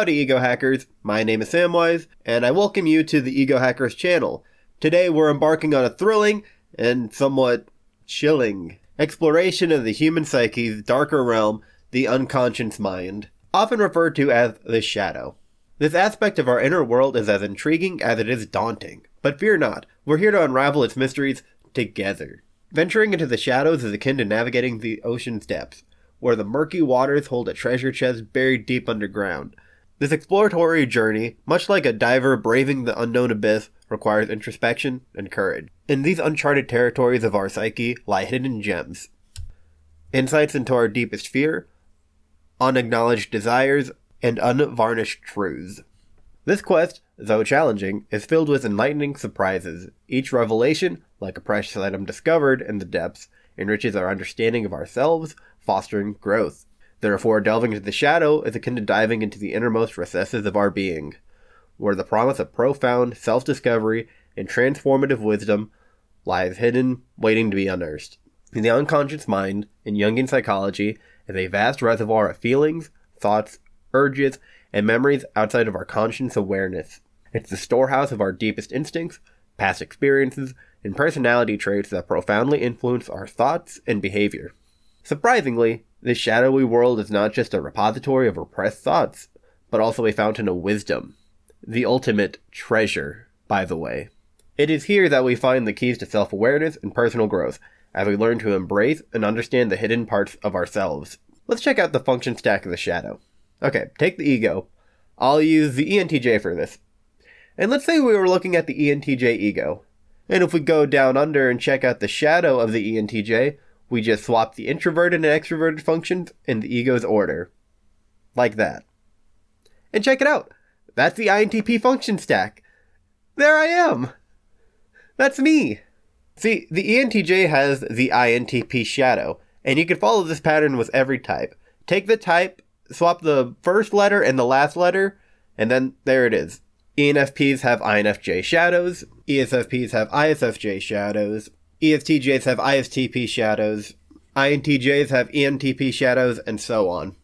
Howdy Ego Hackers, my name is Samwise, and I welcome you to the Ego Hackers channel. Today we're embarking on a thrilling and somewhat chilling exploration of the human psyche's darker realm, the unconscious mind, often referred to as the shadow. This aspect of our inner world is as intriguing as it is daunting, but fear not, we're here to unravel its mysteries together. Venturing into the shadows is akin to navigating the ocean's depths, where the murky waters hold a treasure chest buried deep underground. This exploratory journey, much like a diver braving the unknown abyss, requires introspection and courage. In these uncharted territories of our psyche lie hidden gems, insights into our deepest fear, unacknowledged desires, and unvarnished truths. This quest, though challenging, is filled with enlightening surprises. Each revelation, like a precious item discovered in the depths, enriches our understanding of ourselves, fostering growth. Therefore, delving into the shadow is akin to diving into the innermost recesses of our being, where the promise of profound self-discovery and transformative wisdom lies hidden, waiting to be unearthed. The unconscious mind, in Jungian psychology, is a vast reservoir of feelings, thoughts, urges, and memories outside of our conscious awareness. It's the storehouse of our deepest instincts, past experiences, and personality traits that profoundly influence our thoughts and behavior. Surprisingly, this shadowy world is not just a repository of repressed thoughts, but also a fountain of wisdom. The ultimate treasure, by the way. It is here that we find the keys to self-awareness and personal growth, as we learn to embrace and understand the hidden parts of ourselves. Let's check out the function stack of the shadow. Okay, take the ego. I'll use the ENTJ for this. And let's say we were looking at the ENTJ ego. And if we go down under and check out the shadow of the ENTJ, we just swap the introverted and extroverted functions in the ego's order. Like that. And check it out. That's the INTP function stack. There I am. That's me. See, the ENTJ has the INTP shadow, and you can follow this pattern with every type. Take the type, swap the first letter and the last letter, and then there it is. ENFPs have INFJ shadows, ESFPs have ISFJ shadows, ESTJs have ISTP shadows, INTJs have ENTP shadows, and so on.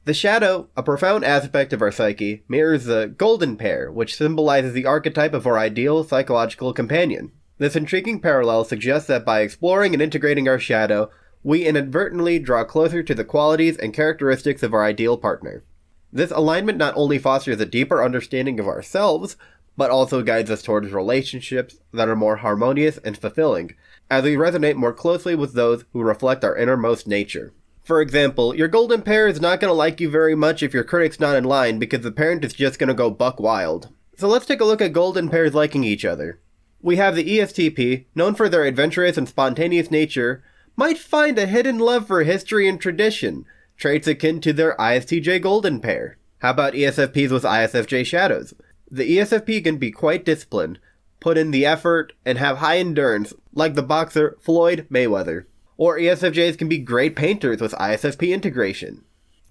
The shadow, a profound aspect of our psyche, mirrors the golden pair, which symbolizes the archetype of our ideal psychological companion. This intriguing parallel suggests that by exploring and integrating our shadow, we inadvertently draw closer to the qualities and characteristics of our ideal partner. This alignment not only fosters a deeper understanding of ourselves, but also guides us towards relationships that are more harmonious and fulfilling, as we resonate more closely with those who reflect our innermost nature. For example, your golden pair is not going to like you very much if your critic's not in line because the parent is just going to go buck wild. So let's take a look at golden pairs liking each other. We have the ESTP, known for their adventurous and spontaneous nature, might find a hidden love for history and tradition, traits akin to their ISTJ golden pair. How about ESFPs with ISFJ shadows? The ESFP can be quite disciplined, put in the effort, and have high endurance, like the boxer Floyd Mayweather. Or ESFJs can be great painters with ISFP integration.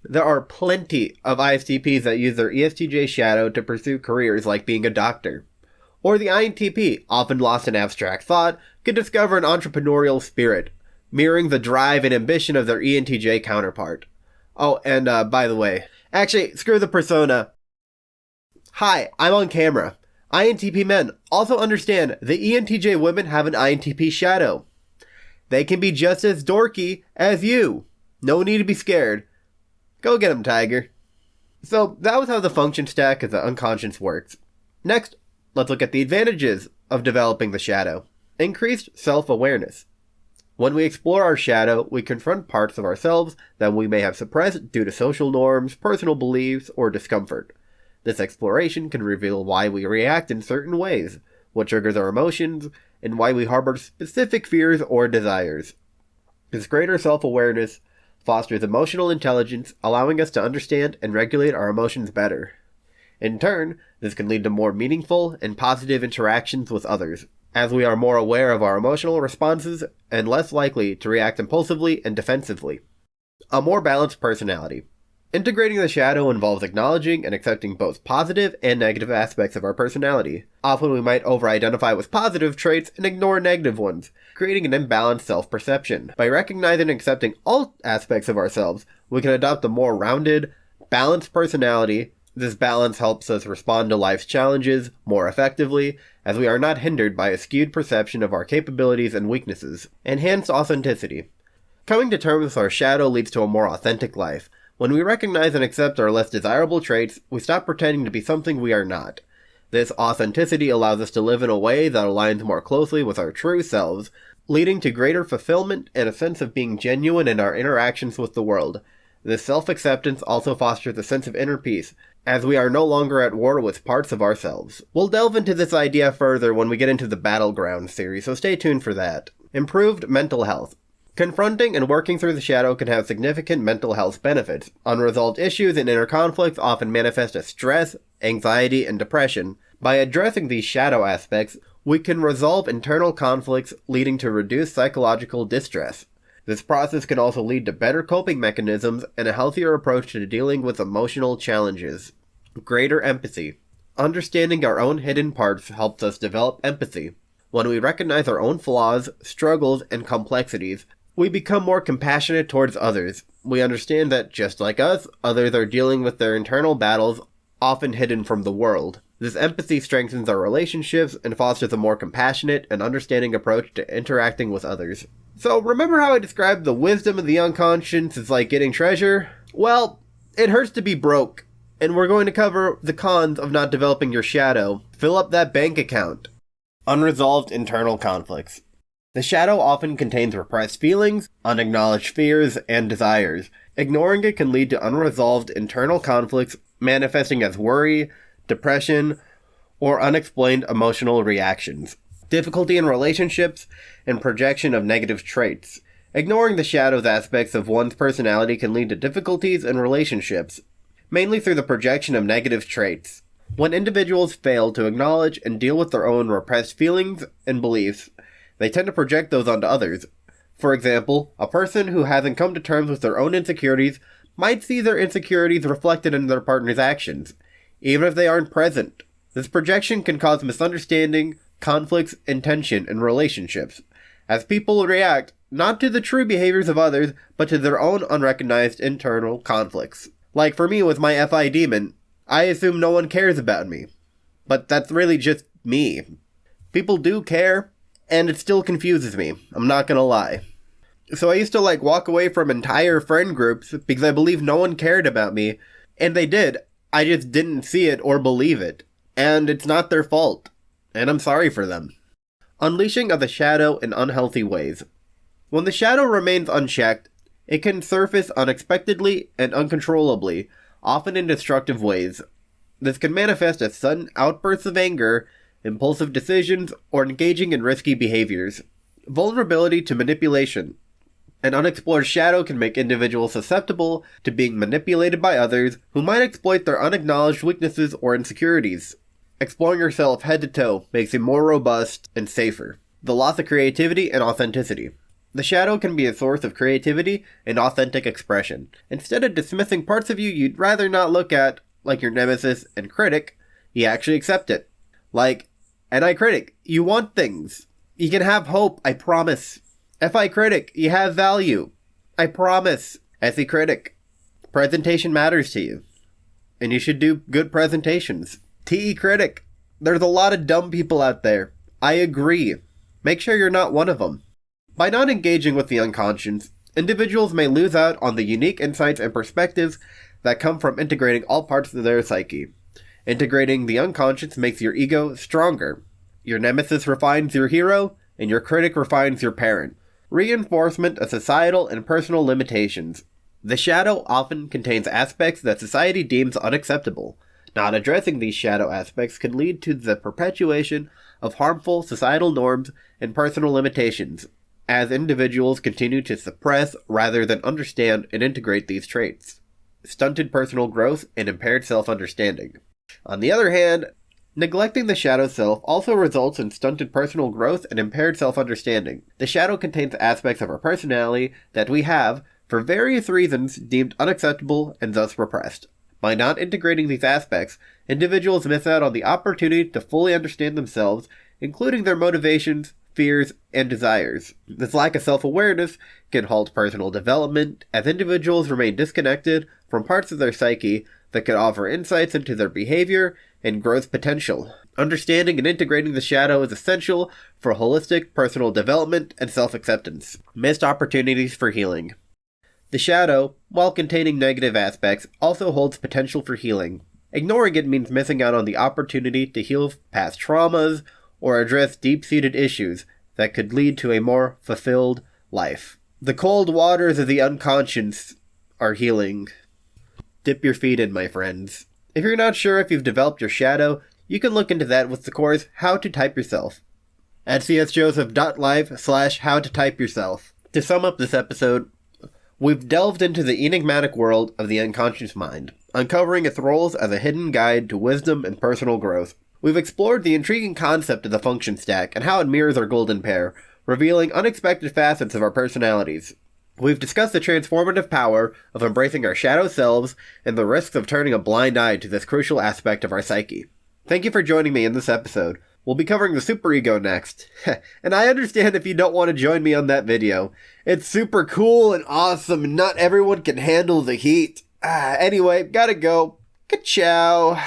There are plenty of ISTPs that use their ESTJ shadow to pursue careers like being a doctor. Or the INTP, often lost in abstract thought, can discover an entrepreneurial spirit, mirroring the drive and ambition of their ENTJ counterpart. Oh, and by the way, actually, screw the persona. Hi, I'm on camera. INTP men also understand the ENTJ women have an INTP shadow. They can be just as dorky as you. No need to be scared. Go get 'em, tiger. So that was how the function stack of the unconscious works. Next, let's look at the advantages of developing the shadow. Increased self-awareness. When we explore our shadow, we confront parts of ourselves that we may have suppressed due to social norms, personal beliefs, or discomfort. This exploration can reveal why we react in certain ways, what triggers our emotions, and why we harbor specific fears or desires. This greater self-awareness fosters emotional intelligence, allowing us to understand and regulate our emotions better. In turn, this can lead to more meaningful and positive interactions with others, as we are more aware of our emotional responses and less likely to react impulsively and defensively. A more balanced personality. Integrating the shadow involves acknowledging and accepting both positive and negative aspects of our personality. Often we might over-identify with positive traits and ignore negative ones, creating an imbalanced self-perception. By recognizing and accepting all aspects of ourselves, we can adopt a more rounded, balanced personality This balance helps us respond to life's challenges more effectively, as we are not hindered by a skewed perception of our capabilities and weaknesses. Enhanced authenticity. Coming to terms with our shadow leads to a more authentic life. When we recognize and accept our less desirable traits, we stop pretending to be something we are not. This authenticity allows us to live in a way that aligns more closely with our true selves, leading to greater fulfillment and a sense of being genuine in our interactions with the world. This self-acceptance also fosters a sense of inner peace, as we are no longer at war with parts of ourselves. We'll delve into this idea further when we get into the Battleground series, so stay tuned for that. Improved mental health. Confronting and working through the shadow can have significant mental health benefits. Unresolved issues and inner conflicts often manifest as stress, anxiety, and depression. By addressing these shadow aspects, we can resolve internal conflicts, leading to reduced psychological distress. This process can also lead to better coping mechanisms and a healthier approach to dealing with emotional challenges. Greater empathy. Understanding our own hidden parts helps us develop empathy. When we recognize our own flaws, struggles, and complexities, we become more compassionate towards others. We understand that, just like us, others are dealing with their internal battles, often hidden from the world. This empathy strengthens our relationships and fosters a more compassionate and understanding approach to interacting with others. So, remember how I described the wisdom of the unconscious as like getting treasure? Well, it hurts to be broke, and we're going to cover the cons of not developing your shadow. Fill up that bank account. Unresolved internal conflicts. The shadow often contains repressed feelings, unacknowledged fears, and desires. Ignoring it can lead to unresolved internal conflicts manifesting as worry, depression, or unexplained emotional reactions. Difficulty in relationships and projection of negative traits. Ignoring the shadow's aspects of one's personality can lead to difficulties in relationships, mainly through the projection of negative traits. When individuals fail to acknowledge and deal with their own repressed feelings and beliefs, they tend to project those onto others. For example, a person who hasn't come to terms with their own insecurities might see their insecurities reflected in their partner's actions, even if they aren't present. This projection can cause misunderstanding, conflicts, and tension in relationships, as people react not to the true behaviors of others, but to their own unrecognized internal conflicts. Like for me with my FI demon, I assume no one cares about me. But that's really just me. People do care, and it still confuses me. I'm not gonna lie. So I used to walk away from entire friend groups because I believed no one cared about me, and they did. I just didn't see it or believe it. And it's not their fault. And I'm sorry for them. Unleashing of the shadow in unhealthy ways. When the shadow remains unchecked, it can surface unexpectedly and uncontrollably, often in destructive ways. This can manifest as sudden outbursts of anger, impulsive decisions, or engaging in risky behaviors. Vulnerability to manipulation. An unexplored shadow can make individuals susceptible to being manipulated by others who might exploit their unacknowledged weaknesses or insecurities. Exploring yourself head to toe makes you more robust and safer. The loss of creativity and authenticity. The shadow can be a source of creativity and authentic expression. Instead of dismissing parts of you you'd rather not look at, like your nemesis and critic, you actually accept it. Like, FI critic, you want things. You can have hope, I promise. FI critic, you have value. I promise. SE critic, presentation matters to you. And you should do good presentations. TE critic, there's a lot of dumb people out there. I agree. Make sure you're not one of them. By not engaging with the unconscious, individuals may lose out on the unique insights and perspectives that come from integrating all parts of their psyche. Integrating the unconscious makes your ego stronger. Your nemesis refines your hero, and your critic refines your parent. Reinforcement of societal and personal limitations. The shadow often contains aspects that society deems unacceptable. Not addressing these shadow aspects can lead to the perpetuation of harmful societal norms and personal limitations, as individuals continue to suppress rather than understand and integrate these traits. Stunted personal growth and impaired self-understanding. On the other hand, neglecting the shadow self also results in stunted personal growth and impaired self-understanding. The shadow contains aspects of our personality that we have, for various reasons, deemed unacceptable and thus repressed. By not integrating these aspects, individuals miss out on the opportunity to fully understand themselves, including their motivations, fears, and desires. This lack of self-awareness can halt personal development, as individuals remain disconnected from parts of their psyche that could offer insights into their behavior and growth potential. Understanding and integrating the shadow is essential for holistic personal development and self-acceptance. Missed opportunities for healing. The shadow, while containing negative aspects, also holds potential for healing. Ignoring it means missing out on the opportunity to heal past traumas or address deep-seated issues that could lead to a more fulfilled life. The cold waters of the unconscious are healing. Dip your feet in, my friends. If you're not sure if you've developed your shadow, you can look into that with the course How to Type Yourself at csjoseph.live/howtotypeyourself. To sum up this episode, we've delved into the enigmatic world of the unconscious mind, uncovering its roles as a hidden guide to wisdom and personal growth. We've explored the intriguing concept of the function stack and how it mirrors our golden pair, revealing unexpected facets of our personalities. We've discussed the transformative power of embracing our shadow selves and the risks of turning a blind eye to this crucial aspect of our psyche. Thank you for joining me in this episode. We'll be covering the superego next. And I understand if you don't want to join me on that video. It's super cool and awesome and not everyone can handle the heat. Anyway, gotta go. Ka-chow.